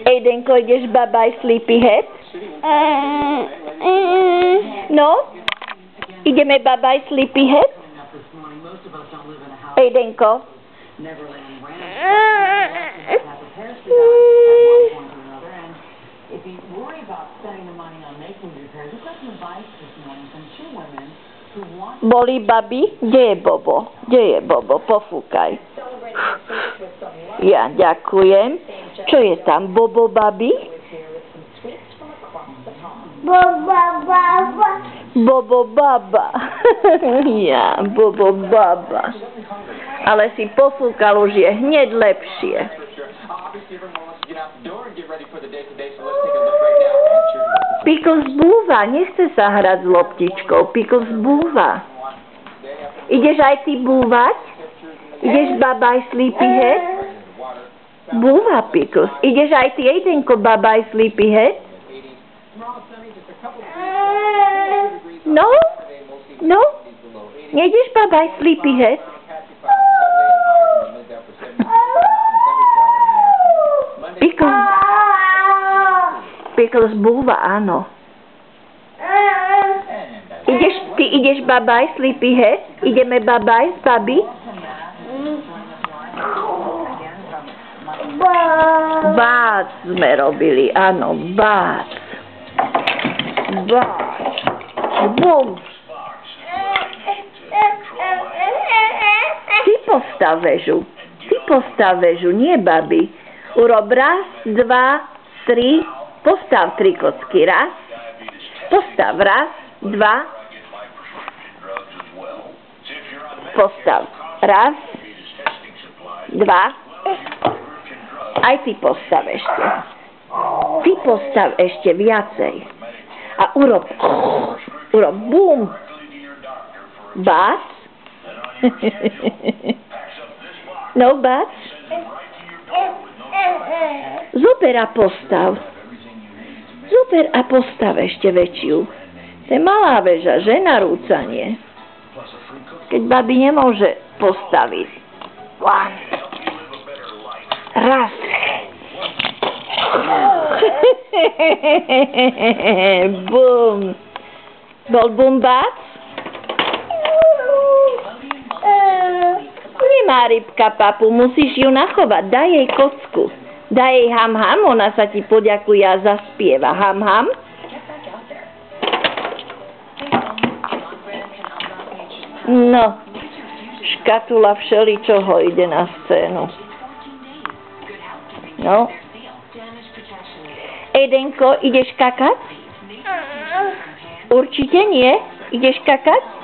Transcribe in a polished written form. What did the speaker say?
Ejdenko, ideš babaj sleepyhead? No? Ideme babaj sleepyhead? Ejdenko? Bolí babi? Kde je Bobo? Kde je Bobo? Pofúkaj. Ja ďakujem. Čo je tam? Bobo babi? Bobo baba. Ja, Bobo baba. Ale si pofúkal, už je hneď lepšie. Pickles búva, nechce sa hrať s loptičkou. Pickles búva. Ideš aj ty búvať? Ideš babaj sleepyhead? Búva, Pickles. Ideš aj ty, Ejdenko, babaj sleepyhead? No? No? Nejdeš babaj sleepyhead? Pickles búva, áno. Ty ideš babaj sleepyhead? Ideme babaj s babi? Bác sme robili, áno, bác. Bác. Bum. Ty postav väžu. Ty postav väžu, nie babi. Urob raz, dva, tri. Postav 3 kocky. Raz. Postav raz, dva. Postav raz, dva. Aj ty postav ešte. Ty postav ešte viacej. A urob bum. Bác. No, bác. Zober a postav. Zober a postav ešte väčšiu. To je malá väža, že? Na rúcanie. Keď babi nemôže postaviť. Raz. Bum. Bol bum bác? Nemá rybka papu, musíš ju nachovať. Daj jej kocku. Daj jej ham ham, ona sa ti poďakuje a zaspieva. Ham ham. No, škatula všeličoho ide na scénu. No. Ejdenko, ideš kakať? Určite nie. Ideš kakať?